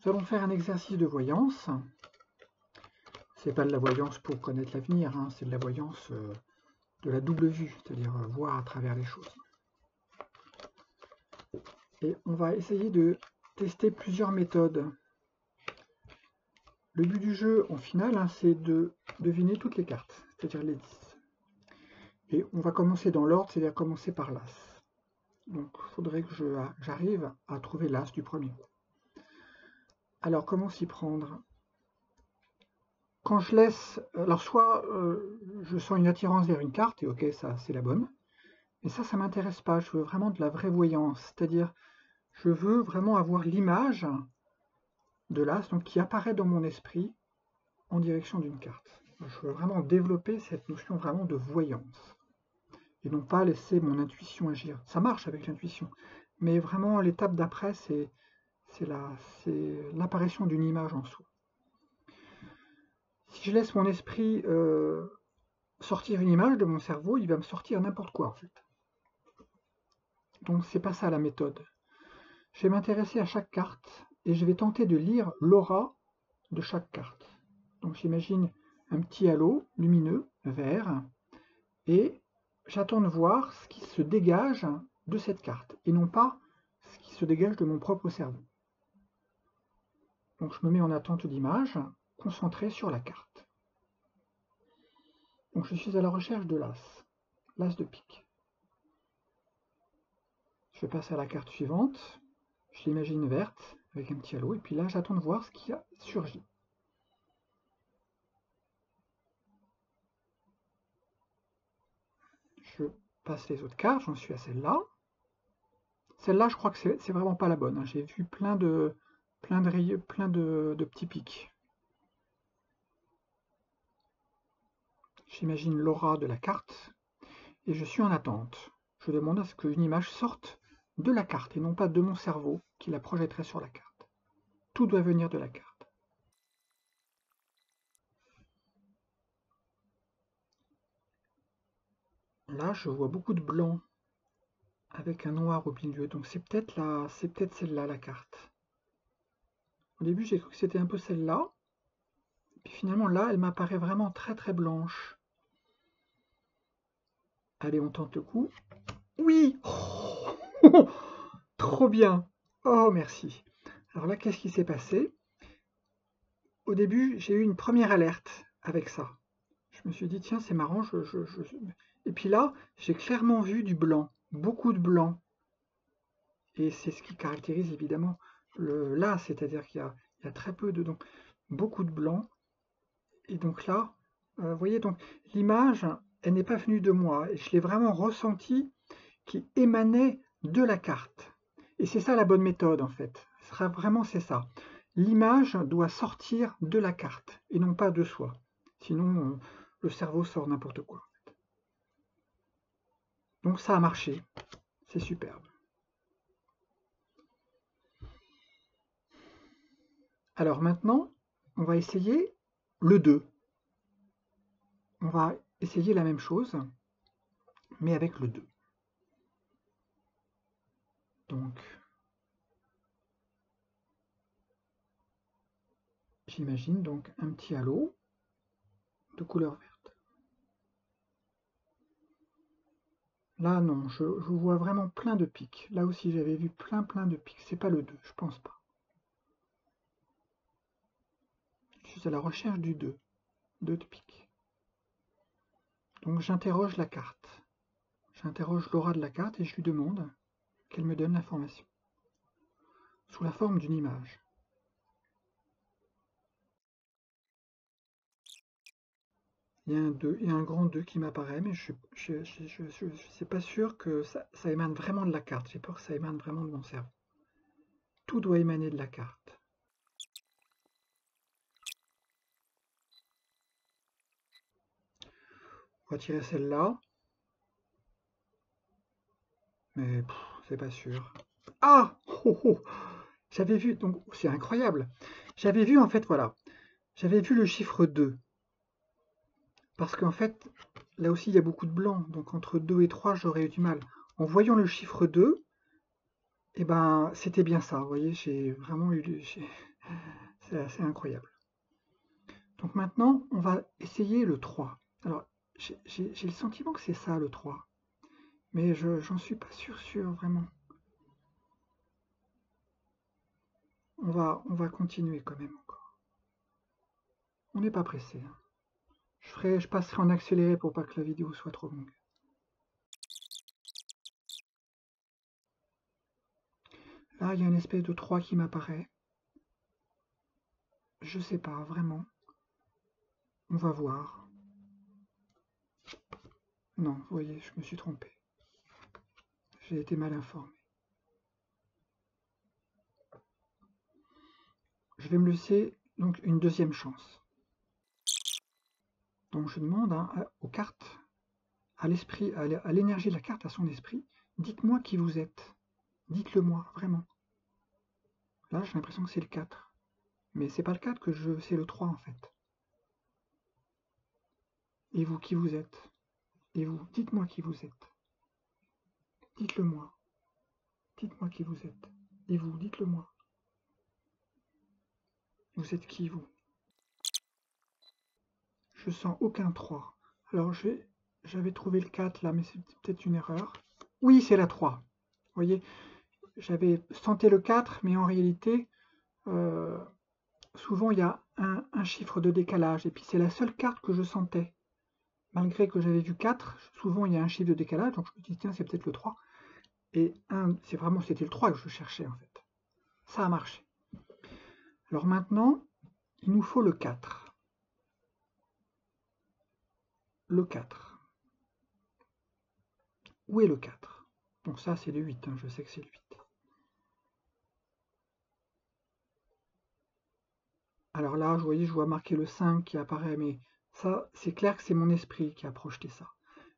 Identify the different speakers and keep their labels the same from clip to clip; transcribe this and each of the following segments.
Speaker 1: Nous allons faire un exercice de voyance. C'est pas de la voyance pour connaître l'avenir, hein, c'est de la voyance de la double vue, c'est-à-dire voir à travers les choses. Et on va essayer de tester plusieurs méthodes. Le but du jeu, en finale, hein, c'est de deviner toutes les cartes, c'est-à-dire les 10. Et on va commencer dans l'ordre, c'est-à-dire commencer par l'As. Donc il faudrait que j'arrive à trouver l'As du premier coup. Alors comment s'y prendre? Quand je laisse, alors soit je sens une attirance vers une carte, et ok, ça c'est la bonne, mais ça m'intéresse pas, je veux vraiment de la vraie voyance, c'est-à-dire je veux vraiment avoir l'image de l'As, donc qui apparaît dans mon esprit en direction d'une carte. Je veux vraiment développer cette notion vraiment de voyance, et non pas laisser mon intuition agir. Ça marche avec l'intuition, mais vraiment l'étape d'après, c'est l'apparition d'une image en soi. Si je laisse mon esprit sortir une image de mon cerveau, il va me sortir n'importe quoi en fait. Donc c'est pas ça la méthode. Je vais m'intéresser à chaque carte et je vais tenter de lire l'aura de chaque carte. Donc j'imagine un petit halo lumineux, vert, et j'attends de voir ce qui se dégage de cette carte, et non pas ce qui se dégage de mon propre cerveau. Donc je me mets en attente d'image, concentré sur la carte. Donc je suis à la recherche de l'As, l'As de pique. Je passe à la carte suivante, je l'imagine verte, avec un petit halo, et puis là j'attends de voir ce qui a surgi. Je passe les autres cartes, j'en suis à celle-là. Celle-là, je crois que c'est vraiment pas la bonne. J'ai vu plein de petits pics. J'imagine l'aura de la carte, et je suis en attente. Je demande à ce qu'une image sorte de la carte, et non pas de mon cerveau, qui la projetterait sur la carte. Tout doit venir de la carte. Là, je vois beaucoup de blanc, avec un noir au milieu, donc c'est peut-être celle-là, la carte. Au début, j'ai cru que c'était un peu celle-là, puis finalement, là, elle m'apparaît vraiment très très blanche. Allez, on tente le coup. Oui! Oh, trop bien! Oh, merci. Alors là, qu'est-ce qui s'est passé? Au début, j'ai eu une première alerte avec ça. Je me suis dit, tiens, c'est marrant. Et puis là, j'ai clairement vu du blanc, beaucoup de blanc. Et c'est ce qui caractérise évidemment là, c'est-à-dire qu'il y a très peu de... Donc, beaucoup de blanc. Et donc là, vous voyez, donc l'image, elle n'est pas venue de moi. Et je l'ai vraiment ressenti qui émanait de la carte. Et c'est ça la bonne méthode en fait. C'est ça. L'image doit sortir de la carte et non pas de soi. Sinon, le cerveau sort n'importe quoi. Donc ça a marché. C'est superbe. Alors maintenant, on va essayer le 2. On va essayer la même chose, mais avec le 2. Donc, j'imagine donc un petit halo de couleur verte. Là, non, je vois vraiment plein de pics. Là aussi, j'avais vu plein de pics. C'est pas le 2, je pense pas. Je suis à la recherche du 2. 2 de pique. Donc j'interroge la carte. J'interroge l'aura de la carte et je lui demande qu'elle me donne l'information. Sous la forme d'une image. Il y a un 2 et un grand 2 qui m'apparaît, mais je ne suis pas sûr que ça émane vraiment de la carte. J'ai peur que ça émane vraiment de mon cerveau. Tout doit émaner de la carte. On va tirer celle-là. Mais c'est pas sûr. Ah oh, oh. J'avais vu, donc c'est incroyable. J'avais vu en fait, voilà. J'avais vu le chiffre 2. Parce qu'en fait, là aussi, il y a beaucoup de blanc. Donc entre 2 et 3, j'aurais eu du mal. En voyant le chiffre 2, eh ben, c'était bien ça. Vous voyez, j'ai vraiment eu... C'est assez incroyable. Donc maintenant, on va essayer le 3. Alors, j'ai le sentiment que c'est ça le 3. Mais j'en suis pas sûr vraiment. On va continuer quand même encore. On n'est pas pressé, hein. Je passerai en accéléré pour pas que la vidéo soit trop longue. Là, il y a une espèce de 3 qui m'apparaît. Je sais pas, vraiment. On va voir. Non, vous voyez, je me suis trompé. J'ai été mal informé. Je vais me laisser donc une deuxième chance. Donc je demande aux cartes, à l'esprit, à l'énergie de la carte, à son esprit, dites-moi qui vous êtes. Dites-le moi, vraiment. Là, j'ai l'impression que c'est le 4. Mais c'est pas le 4 c'est le 3 en fait. Et vous, qui vous êtes? Et vous, dites-moi qui vous êtes. Dites-le moi. Dites-moi qui vous êtes. Et vous, dites-le moi. Vous êtes qui, vous? Je sens aucun 3. Alors, j'avais trouvé le 4 là, mais c'est peut-être une erreur. Oui, c'est la 3. Vous voyez, j'avais senti le 4, mais en réalité, souvent il y a un chiffre de décalage. Et puis c'est la seule carte que je sentais. Malgré que j'avais vu 4, souvent il y a un chiffre de décalage. Donc je me dis, tiens, c'est peut-être le 3. Et c'était le 3 que je cherchais en fait. Ça a marché. Alors maintenant, il nous faut le 4. Le 4. Où est le 4? Donc ça, c'est le 8, hein, je sais que c'est le 8. Alors là, vous voyez, je vois marquer le 5 qui apparaît, mais ça, c'est clair que c'est mon esprit qui a projeté ça.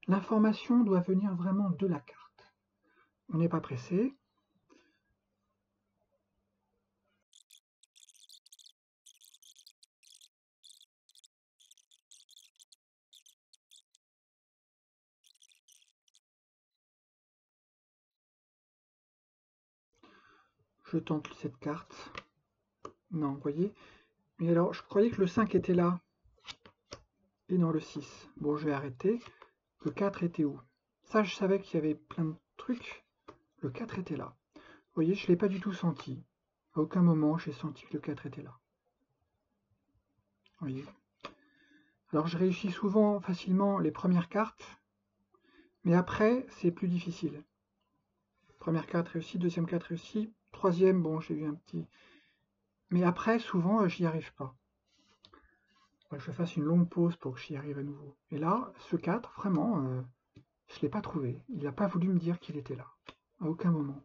Speaker 1: L'information doit venir vraiment de la carte. On n'est pas pressé. Je tente cette carte. Non, vous voyez. Mais alors, je croyais que le 5 était là. Et non, le 6. Bon, je vais arrêter. Le 4 était où? Ça, je savais qu'il y avait plein de trucs. Le 4 était là. Vous voyez, je ne l'ai pas du tout senti. À aucun moment, j'ai senti que le 4 était là. Vous voyez. Alors, je réussis souvent facilement les premières cartes. Mais après, c'est plus difficile. Première carte réussie, deuxième carte réussie. Troisième, bon, j'ai eu un petit... Mais après, souvent, j'y arrive pas. Je fasse une longue pause pour que j'y arrive à nouveau. Et là, ce 4, vraiment, je ne l'ai pas trouvé. Il n'a pas voulu me dire qu'il était là. À aucun moment.